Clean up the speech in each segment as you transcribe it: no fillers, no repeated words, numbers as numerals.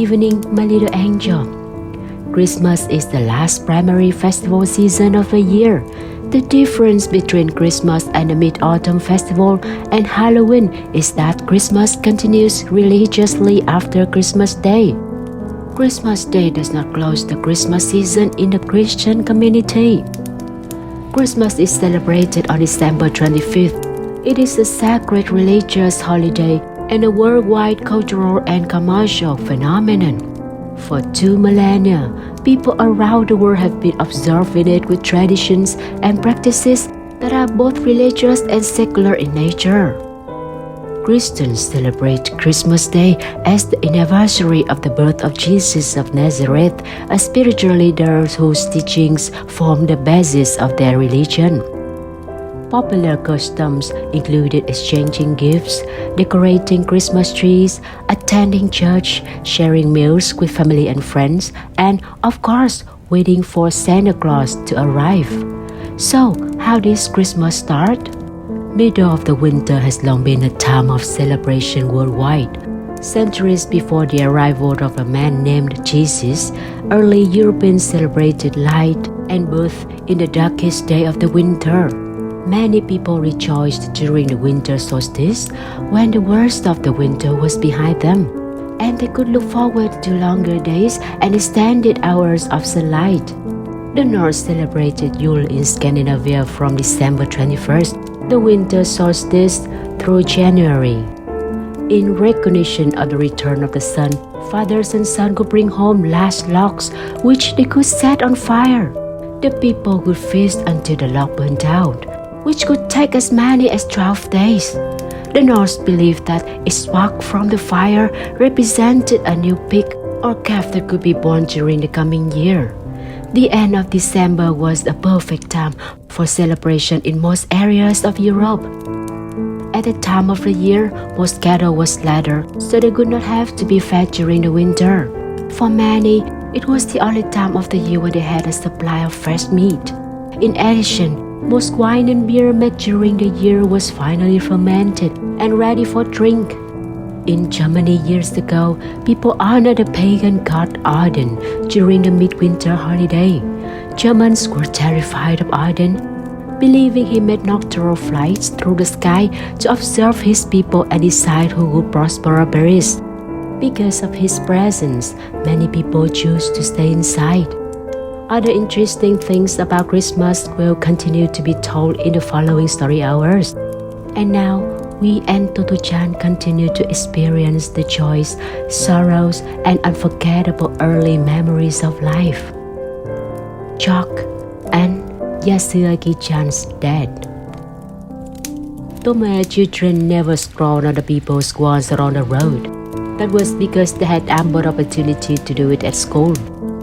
evening, my little angel. Christmas is the last primary festival season of the year. The difference between Christmas and the Mid-Autumn Festival and Halloween is that Christmas continues religiously after Christmas Day. Christmas Day does not close the Christmas season in the Christian community. Christmas is celebrated on December 25th. It is a sacred religious holiday and a worldwide cultural and commercial phenomenon. For 2 millennia, people around the world have been observing it with traditions and practices that are both religious and secular in nature. Christians celebrate Christmas Day as the anniversary of the birth of Jesus of Nazareth, a spiritual leader whose teachings form the basis of their religion. Popular customs included exchanging gifts, decorating Christmas trees, attending church, sharing meals with family and friends, and, of course, waiting for Santa Claus to arrive. So, how does Christmas start? Middle of the winter has long been a time of celebration worldwide. Centuries before the arrival of a man named Jesus, early Europeans celebrated light and birth in the darkest day of the winter. Many people rejoiced during the winter solstice when the worst of the winter was behind them, and they could look forward to longer days and extended hours of sunlight. The Norse celebrated Yule in Scandinavia from December 21st, the winter solstice, through January. In recognition of the return of the sun, fathers and sons could bring home last logs, which they could set on fire. The people would feast until the log burned out, which could take as many as 12 days. The Norse believed that a spark from the fire represented a new pig or calf that could be born during the coming year. The end of December was a perfect time for celebration in most areas of Europe. At the time of the year, most cattle were slaughtered, so they could not have to be fed during the winter. For many, it was the only time of the year when they had a supply of fresh meat. In addition, most wine and beer made during the year was finally fermented and ready for drink. In Germany years ago, people honored the pagan god Odin during the midwinter holiday. Germans were terrified of Odin, believing he made nocturnal flights through the sky to observe his people and decide who would prosper best. Because of his presence, many people choose to stay inside. Other interesting things about Christmas will continue to be told in the following story hours. And now, we and Totto-chan continue to experience the joys, sorrows, and unforgettable early memories of life. Chalk and Yasuaki-chan's death. Tome children never scrawled on the people's squares around the road. That was because they had ample opportunity to do it at school.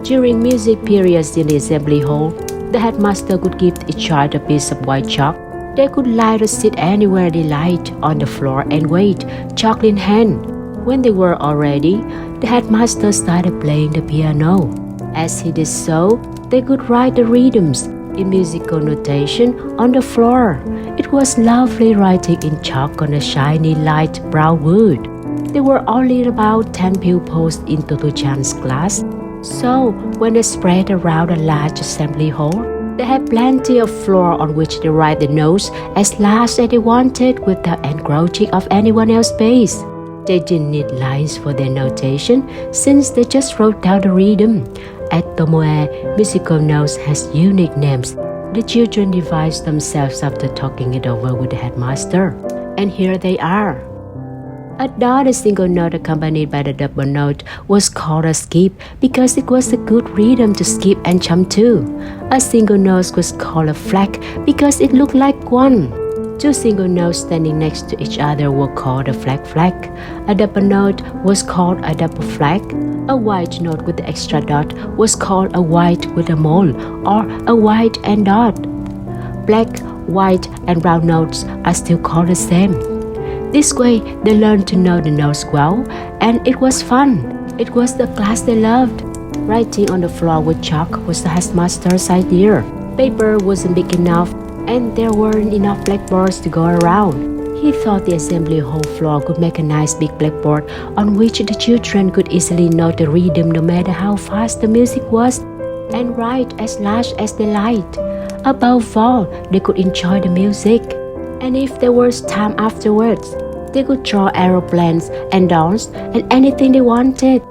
During music periods in the assembly hall, the headmaster could give each child a piece of white chalk. They could lie or sit anywhere they liked on the floor and wait, chalk in hand. When they were all ready, the headmaster started playing the piano. As he did so, they could write the rhythms in musical notation on the floor. It was lovely writing in chalk on a shiny light brown wood. There were only about 10 pupils in Tottochan's class. So, when they spread around a large assembly hall, they had plenty of floor on which to write the notes as large as they wanted without encroaching of anyone else's space. They didn't need lines for their notation since they just wrote down the rhythm. At Tomoe, musical notes has unique names. The children devised themselves after talking it over with the headmaster. And here they are. A dot, a single note accompanied by the double note, was called a skip because it was a good rhythm to skip and jump to. A single note was called a flag because it looked like one. Two single notes standing next to each other were called a flag. A double note was called a double flag. A white note with the extra dot was called a white with a mole or a white and dot. Black, white, and brown notes are still called the same. This way, they learned to know the notes well, and it was fun. It was the class they loved. Writing on the floor with chalk was the headmaster's idea. Paper wasn't big enough, and there weren't enough blackboards to go around. He thought the assembly hall floor could make a nice big blackboard on which the children could easily note the rhythm no matter how fast the music was, and write as large as they liked. Above all, they could enjoy the music, and if there was time afterwards, they could draw aeroplanes and dolls and anything they wanted.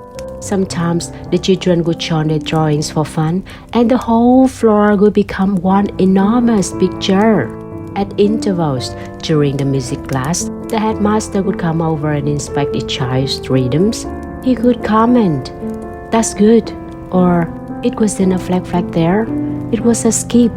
Sometimes the children would show their drawings for fun, and the whole floor would become one enormous picture. At intervals during the music class, the headmaster would come over and inspect each child's rhythms. He could comment, "That's good," or "It wasn't a flag there, it was a skip."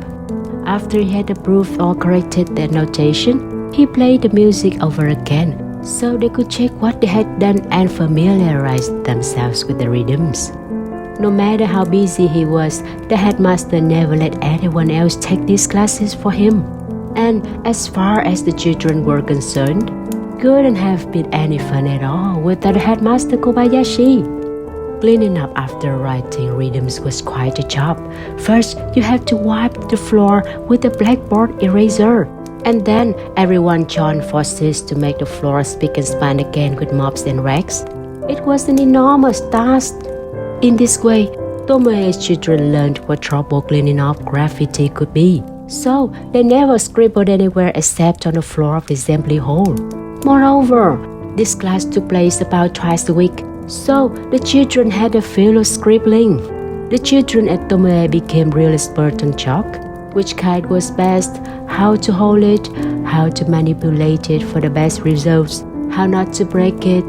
After he had approved or corrected their notation, he played the music over again, so they could check what they had done and familiarize themselves with the rhythms. No matter how busy he was, the headmaster never let anyone else take these classes for him. And as far as the children were concerned, couldn't have been any fun at all without headmaster Kobayashi. Cleaning up after writing rhythms was quite a job. First, you have to wipe the floor with a blackboard eraser, and then everyone joined forces to make the floor spick and span again with mops and rags. It was an enormous task. In this way, Tomoe's children learned what trouble cleaning up graffiti could be. So they never scribbled anywhere except on the floor of the assembly hall. Moreover, this class took place about twice a week, so the children had a feel of scribbling. The children at Tomoe became real expert on chalk, which kind was best, how to hold it, how to manipulate it for the best results, how not to break it.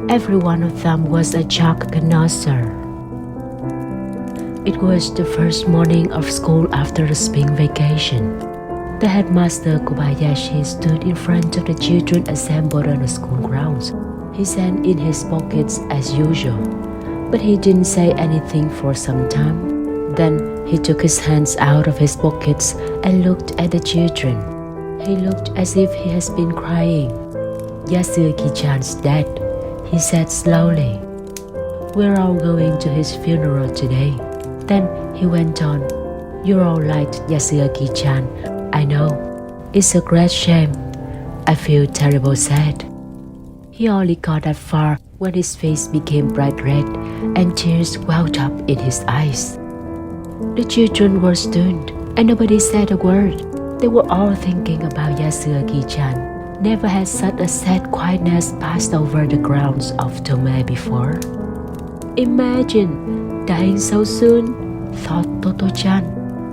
Every one of them was a chalk connoisseur. It was the first morning of school after the spring vacation. The headmaster Kobayashi stood in front of the children assembled on the school grounds, his hand in his pockets as usual, but he didn't say anything for some time. Then he took his hands out of his pockets and looked at the children. He looked as if he has been crying. "Yasuaki-chan's dead," he said slowly. "We're all going to his funeral today." Then he went on, "You're all like Yasuaki-chan, I know. It's a great shame. I feel terrible sad." He only got that far when his face became bright red and tears welled up in his eyes. The children were stunned and nobody said a word. They were all thinking about Yasuaki-chan. Never had such a sad quietness passed over the grounds of Tomoe before. "Imagine dying so soon," thought Totto-chan.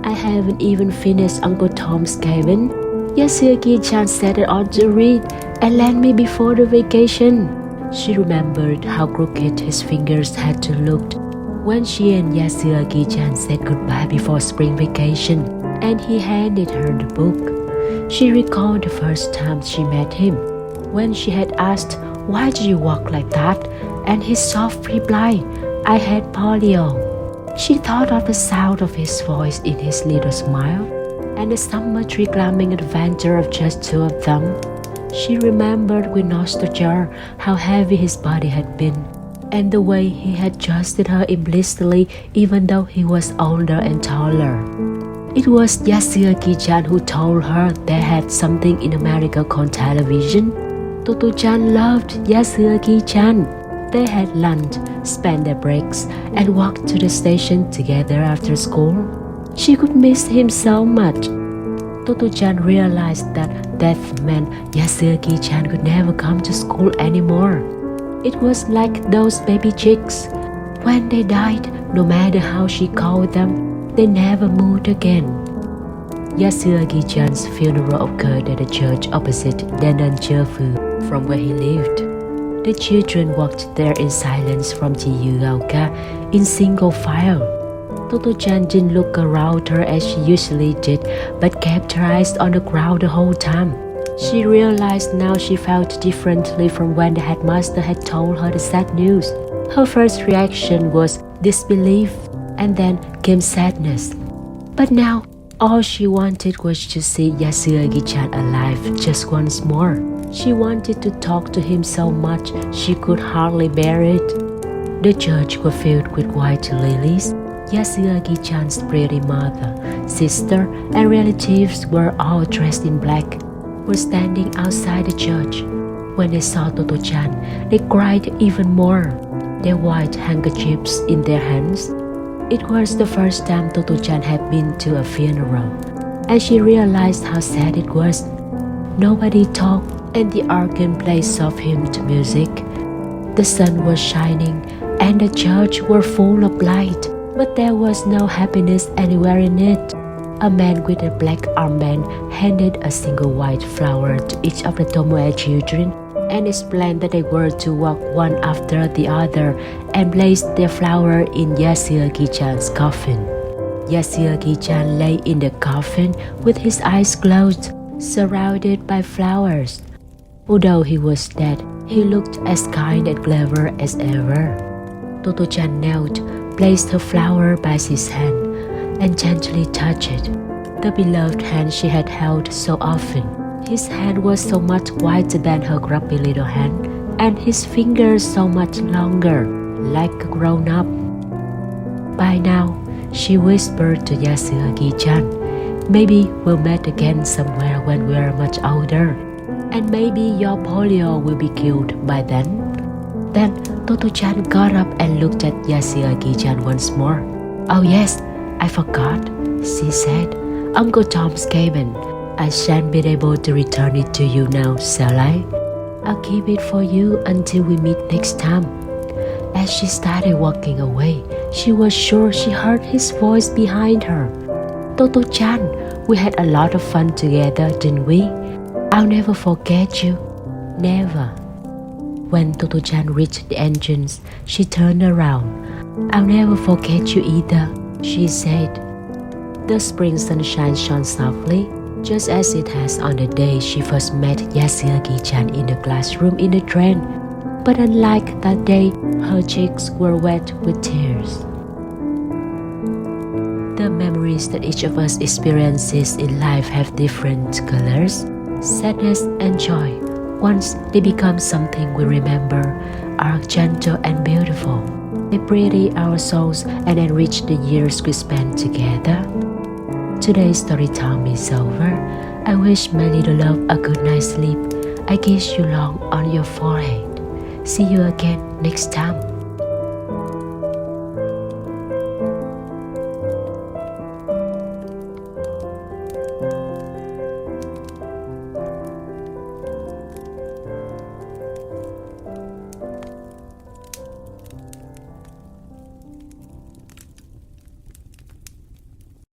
"I haven't even finished Uncle Tom's cabin. Yasuaki-chan set it on to read and lend me before the vacation." She remembered how crooked his fingers had to look when she and Yasuaki-chan said goodbye before spring vacation, and he handed her the book. She recalled the first time she met him, when she had asked, "Why do you walk like that?" and his soft reply, "I had polio." She thought of the sound of his voice in his little smile, and the summer tree climbing adventure of just two of them. She remembered with nostalgia how heavy his body had been, and the way he had trusted her implicitly even though he was older and taller. It was Yasuaki-chan who told her they had something in America called television. Totto-chan loved Yasuaki-chan. They had lunch, spent their breaks, and walked to the station together after school. She could miss him so much. Totto-chan realized that death meant Yasuaki-chan could never come to school anymore. It was like those baby chicks. When they died, no matter how she called them, they never moved again. Yasuaki-chan's funeral occurred at a church opposite Denanchefu from where he lived. The children walked there in silence from Chiyugaoka in single file. Totto-chan didn't look around her as she usually did, but kept her eyes on the ground the whole time. She realized now she felt differently from when the headmaster had told her the sad news. Her first reaction was disbelief, and then came sadness. But now, all she wanted was to see Yasuaki-chan alive just once more. She wanted to talk to him so much she could hardly bear it. The church was filled with white lilies. Yasuaki-chan's pretty mother, sister, and relatives were all dressed in black. were standing outside the church. When they saw Totto-chan, they cried even more, their white handkerchiefs in their hands. It was the first time Totto-chan had been to a funeral, and she realized how sad it was. Nobody talked, and the organ played soft hymn music. The sun was shining, and the church were full of light, but there was no happiness anywhere in it. A man with a black armband handed a single white flower to each of the Tomoe children and explained that they were to walk one after the other and place their flower in Yasuaki-chan's coffin. Yasuaki-chan lay in the coffin with his eyes closed, surrounded by flowers. Although he was dead, he looked as kind and clever as ever. Totto-chan knelt, placed her flower by his hand, and gently touched it, the beloved hand she had held so often. His hand was so much whiter than her grubby little hand, and his fingers so much longer, like a grown-up. By now, she whispered to Yasuaki-chan, "Maybe we'll meet again somewhere when we're much older, and maybe your polio will be killed by then." Then Totto-chan got up and looked at Yasuaki-chan once more. "Oh yes, I forgot," she said. "Uncle Tom's cabin. I shan't be able to return it to you now, shall I? I'll keep it for you until we meet next time." As she started walking away, she was sure she heard his voice behind her. "Totto-chan, we had a lot of fun together, didn't we? I'll never forget you. Never." When Totto-chan reached the entrance, she turned around. "I'll never forget you either," she said. The spring sunshine shone softly, just as it has on the day she first met Yasuaki-chan in the classroom in the train. But unlike that day, her cheeks were wet with tears. The memories that each of us experiences in life have different colors, sadness and joy. Once they become something we remember, are gentle and beautiful. They pretty our souls and enrich the years we spend together. Today's story time is over. I wish my little love a good night's sleep. I kiss you long on your forehead. See you again next time.